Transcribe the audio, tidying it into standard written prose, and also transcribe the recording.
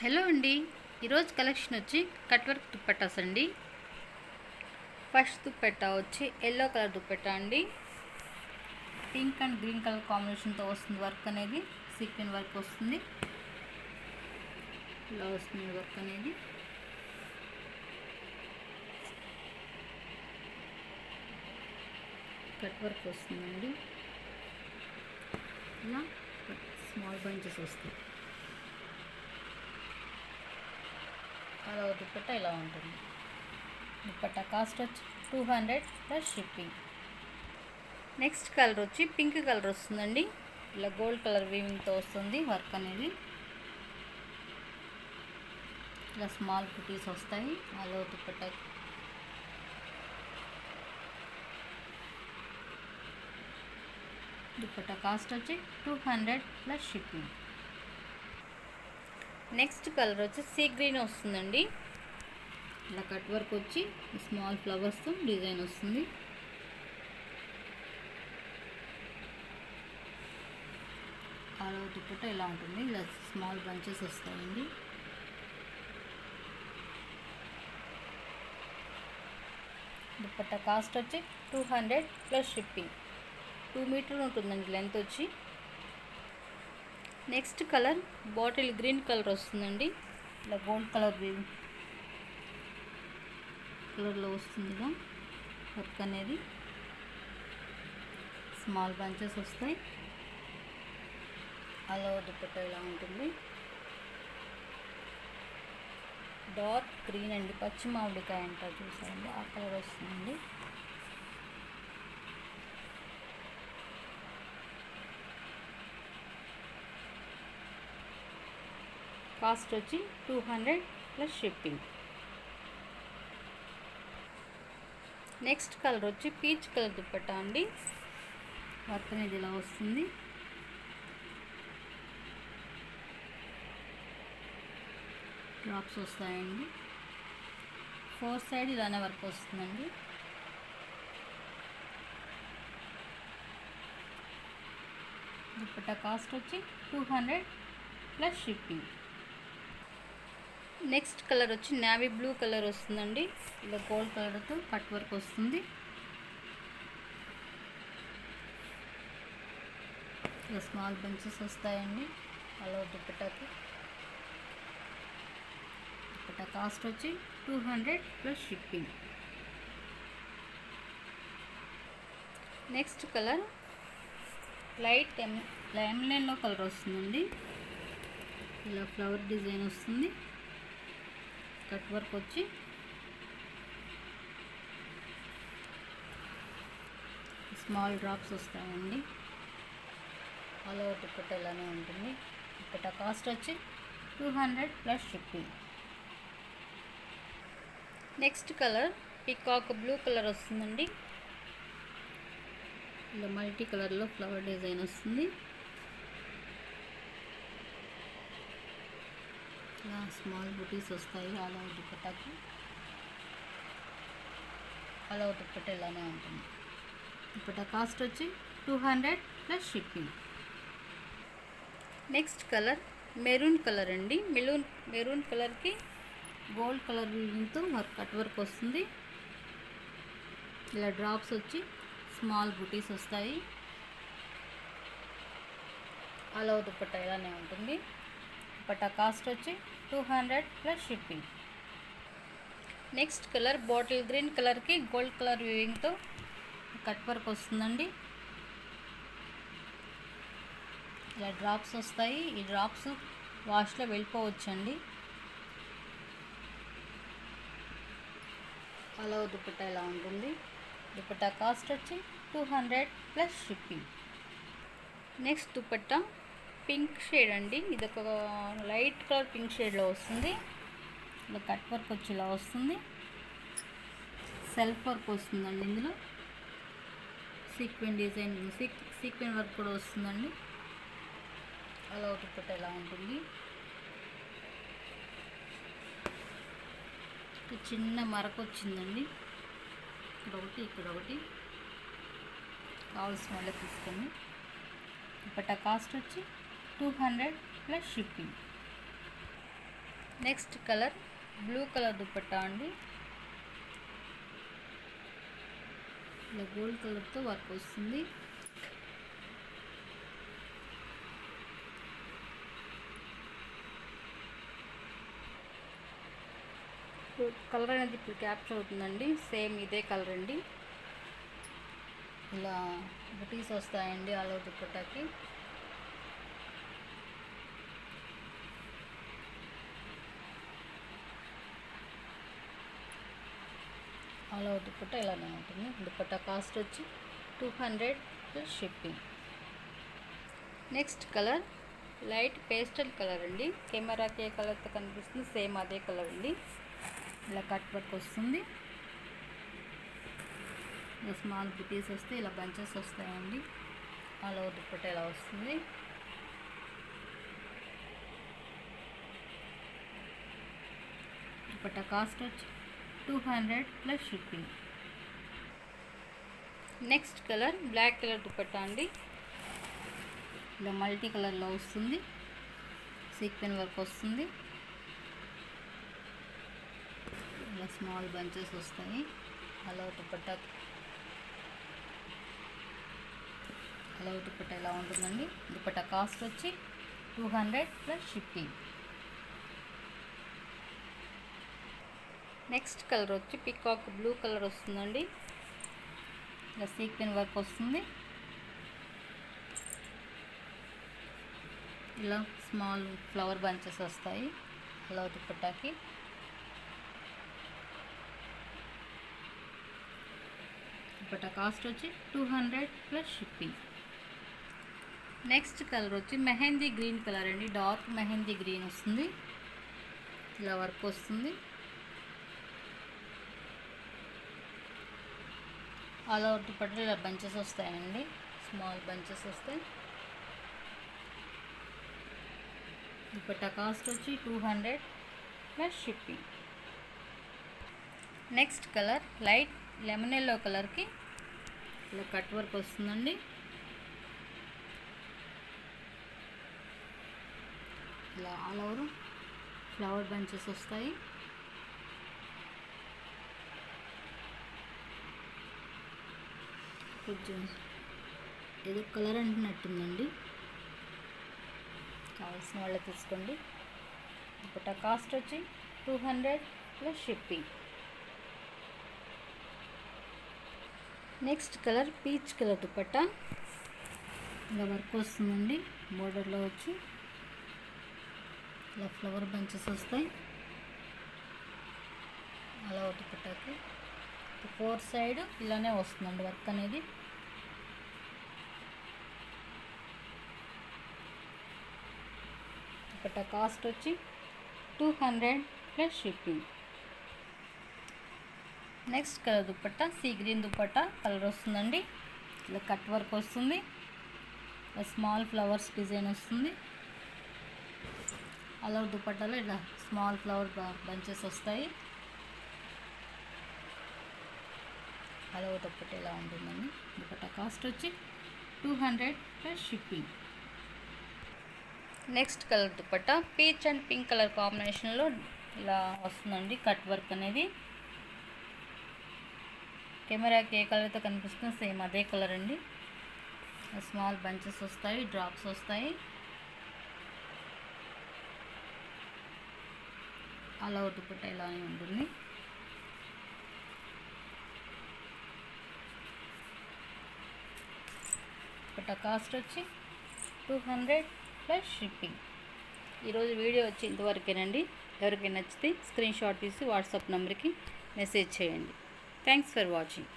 Hello అండి. ఈరోజు collection వచ్చి కట్ వర్క్ దుప్పట్టాస్ అండి. ఫస్ట్ దుప్పట్టా వచ్చి ఎల్లో కలర్ దుప్పట్టా అండి. పింక్ అండ్ గ్రీన్ కలర్ కాంబినేషన్తో వస్తుంది వర్క్ అనేది. సీక్వెన్ వర్క్ వస్తుంది, ఇలా వస్తుంది వర్క్ అనేది. కట్ వర్క్ వస్తుందండి, ఇలా స్మాల్ బంచెస్ వస్తాయి. అలా దుప్పట్టా ఇలా ఉంటుంది. దుప్పట్టా కాస్ట్ వచ్చి 200 ప్లస్ షిప్పింగ్. నెక్స్ట్ కలర్ వచ్చి పింక్ కలర్ వస్తుందండి. ఇలా గోల్డ్ కలర్ వీవింగ్తో వస్తుంది వర్క్ అనేది. ఇలా స్మాల్ బుటీస్ వస్తాయి అలా దుప్పట్టా. దుప్పట్టా కాస్ట్ వచ్చి 200 ప్లస్ షిప్పింగ్. నెక్స్ట్ కలర్ వచ్చి సీ గ్రీన్ వస్తుందండి. ఇలా కట్ వర్క్ వచ్చి స్మాల్ ఫ్లవర్స్తో డిజైన్ వస్తుంది. అలా దుప్పట్టా ఇలా ఉంటుంది. ఇలా స్మాల్ బంచెస్ వస్తాయండి. దుప్పట్టా కాస్ట్ వచ్చి 200 ప్లస్ షిప్పింగ్. 2 మీటర్ ఉంటుందండి లెంత్ వచ్చి. Next colour bottle green colour వస్తుందండి. ఇలా గోల్డ్ కలర్ కలర్లో వస్తుందిగా వర్క్ అనేది. స్మాల్ బంచెస్ వస్తాయి. అలా దుప్పట్టా ఇలా ఉంటుంది. డార్క్ గ్రీన్ అండి, పచ్చి మామిడికాయ అంటారు చూసారండి, ఆ కలర్ వస్తుందండి. కాస్ట్ వచ్చి 200 ప్లస్ షిప్పింగ్. నెక్స్ట్ కలర్ వచ్చి పీచ్ కలర్ దుప్పట్టా అండి. వర్క్ అనేది ఇలా వస్తుంది. డ్రాప్స్ వస్తాయండి. 4 సైడ్ ఇలానే వర్క్ వస్తుందండి. దుప్పట్టా కాస్ట్ వచ్చి 200 ప్లస్ షిప్పింగ్. నెక్స్ట్ కలర్ వచ్చి నావీ బ్లూ కలర్ వస్తుందండి. ఇలా గోల్డ్ కలర్తో కట్ వర్క్ వస్తుంది. ఇలా స్మాల్ బంచెస్ వస్తాయండి అలా దుప్పట్టాకి. దుప్పట్టా కాస్ట్ వచ్చి 200 plus shipping. Next colour light lemon colour వస్తుందండి. ఇలా ఫ్లవర్ డిజైన్ వస్తుంది. కట్ వర్క్ వచ్చి స్మాల్ డ్రాప్స్ వస్తాయండి. ఆల్ ఓవర్ దుప్పట్టా ఇలానే ఉంటుంది. దుప్పట్టా కాస్ట్ వచ్చి 200 plus shipping. Next colour peacock blue colour వస్తుందండి. ఇలా మల్టీ కలర్లో ఫ్లవర్ డిజైన్ వస్తుంది. ఇలా స్మాల్ బుటీస్ వస్తాయి అలా దుప్పట్టాకి. అలా దుప్పట్టా ఇలానే ఉంటుంది. దుప్పట్టా కాస్ట్ వచ్చి 200 plus shipping. Next colour maroon colour అండి. మెరూన్ కలర్కి గోల్డ్ కలర్ వీవింగ్తో కట్ వర్క్ వస్తుంది. ఇలా డ్రాప్స్ వచ్చి స్మాల్ బుటీస్ వస్తాయి. అలా దుప్పట్టా ఇలానే ఉంటుంది. దుప్పట్టా కాస్ట్ వచ్చి 200 plus shipping. Next colour bottle green కలర్కి గోల్డ్ కలర్ వీవింగ్తో కట్ వర్క్ వస్తుందండి. ఇలా డ్రాప్స్ వస్తాయి. ఈ డ్రాప్స్ వాష్లో వెళ్ళిపోవచ్చండి. అలా దుప్పట్టా ఇలా ఉంటుంది. దుప్పట్టా కాస్ట్ వచ్చి 200 plus shipping. Next dupatta pink shade అండి. ఇది ఒక లైట్ కలర్ పింక్ షేడ్లో వస్తుంది. ఇలా కట్ వర్క్ వచ్చి ఇలా వస్తుంది. సెల్ఫ్ వర్క్ వస్తుందండి. ఇందులో సీక్వెన్ డిజైన్ సీక్వెన్ వర్క్ కూడా వస్తుందండి. అలా దుప్పట్టా ఇలా ఉంటుంది. చిన్న మరక వచ్చిందండి, ఇక్కడ ఒకటి ఇక్కడ ఒకటి. కావాల్సిన వాళ్ళకి తీసుకోండి. దుప్పట్టా కాస్ట్ వచ్చి 200 plus shipping. Next colour blue colour dupatta అండి. ఇలా గోల్డ్ కలర్తో వర్క్ వస్తుంది. కలర్ అనేది ఇప్పుడు క్యాప్చర్ అవుతుందండి. సేమ్ ఇదే కలర్ అండి. ఇలా బుటీస్ వస్తాయండి ఆల్ ఓవర్ దుపట్టాకి. ఆల్ ఓవర్ దుపట్టా ఇలానే ఉంటుంది. దుపట్టా కాస్ట్ వచ్చి 200 plus shipping. Next colour light pastel colour అండి. కెమెరాకి ఏ కలర్తో కనిపిస్తుంది సేమ్ అదే కలర్ అండి. ఇలా కట్ వర్క్ వస్తుంది. ఇలా స్మాల్ బుటీస్ వస్తే ఇలా బంచెస్ వస్తాయండి. ఆల్ ఓవర్ దుపట్టా ఇలా వస్తుంది. దుపట్టా కాస్ట్ వచ్చి 200 plus shipping. Next colour black colour dupatta అండి. ఇలా మల్టీ కలర్లో వస్తుంది. సీక్వెన్ వర్క్ వస్తుంది. ఇలా స్మాల్ బంచెస్ వస్తాయి. అలా దుపట్టా ఇలా ఉంటుందండి. దుపట్టా కాస్ట్ వచ్చి 200 ప్లస్ షిప్పింగ్. నెక్స్ట్ కలర్ వచ్చి పికాక్ బ్లూ కలర్ వస్తుందండి. ఇలా సీక్వెన్ వర్క్ వస్తుంది. ఇలా స్మాల్ ఫ్లవర్ బంచెస్ వస్తాయి అలా దుపట్టాకి. దుపట్టా కాస్ట్ వచ్చి 200 ప్లస్ షిప్పింగ్. నెక్స్ట్ కలర్ వచ్చి మెహందీ గ్రీన్ కలర్ అండి. డార్క్ మెహందీ గ్రీన్ వస్తుంది. ఇలా వర్క్ వస్తుంది. ఆల్ ఓవర్ దుపట్టా ఇలా బంచెస్ వస్తాయండి. స్మాల్ బంచెస్ వస్తాయి. దుపట్టా కాస్ట్ వచ్చి 200 plus shipping. Next colour light lemon yellow కలర్కి ఇలా కట్ వర్క్ వస్తుందండి. ఇలా ఆల్ ఓవర్ ఫ్లవర్ బంచెస్ వస్తాయి. కొంచెం ఏదో కలర్ అంటున్నట్టుందండి. కావాల్సిన వాళ్ళు తీసుకోండి. దుపట్టా కాస్ట్ వచ్చి 200 plus shipping. Next colour peach colour dupatta. ఇలా వర్క్ వస్తుందండి. బోర్డర్లో వచ్చి ఇలా ఫ్లవర్ బంచెస్ వస్తాయి అలా దుపట్టాకి. 4 సైడ్ ఇలానే వస్తుందండి వర్క్ అనేది. దుపట్టా కాస్ట్ వచ్చి 200 plus shipping. Next colour dupatta sea green dupatta colour వస్తుందండి. ఇలా కట్ వర్క్ వస్తుంది. స్మాల్ ఫ్లవర్స్ డిజైన్ వస్తుంది. అలా దుపట్టాలో ఇలా స్మాల్ ఫ్లవర్ బంచెస్ వస్తాయి. అలా దుపట్టా ఇలా ఉంటుందండి. దుపట్టా కాస్ట్ వచ్చి 200 plus shipping. Next colour dupatta peach and pink colour కాంబినేషన్లో ఇలా వస్తుందండి కట్ వర్క్ అనేది. కెమెరాకి ఏ కలర్తో కనిపిస్తుందో సేమ్ అదే కలర్ అండి. స్మాల్ బంచెస్ వస్తాయి. డ్రాప్స్ వస్తాయి. అలా దుపట్టా ఇలానే ఉంటుంది. దుపట్టా కాస్ట్ వచ్చి 200 ప్లస్ షిప్పింగ్. ఈరోజు వీడియో వచ్చి ఇంతవరకేనండి. ఎవరికైనా నచ్చితే స్క్రీన్ షాట్ తీసి వాట్సాప్ నెంబర్కి మెసేజ్ చేయండి. Thanks for watching.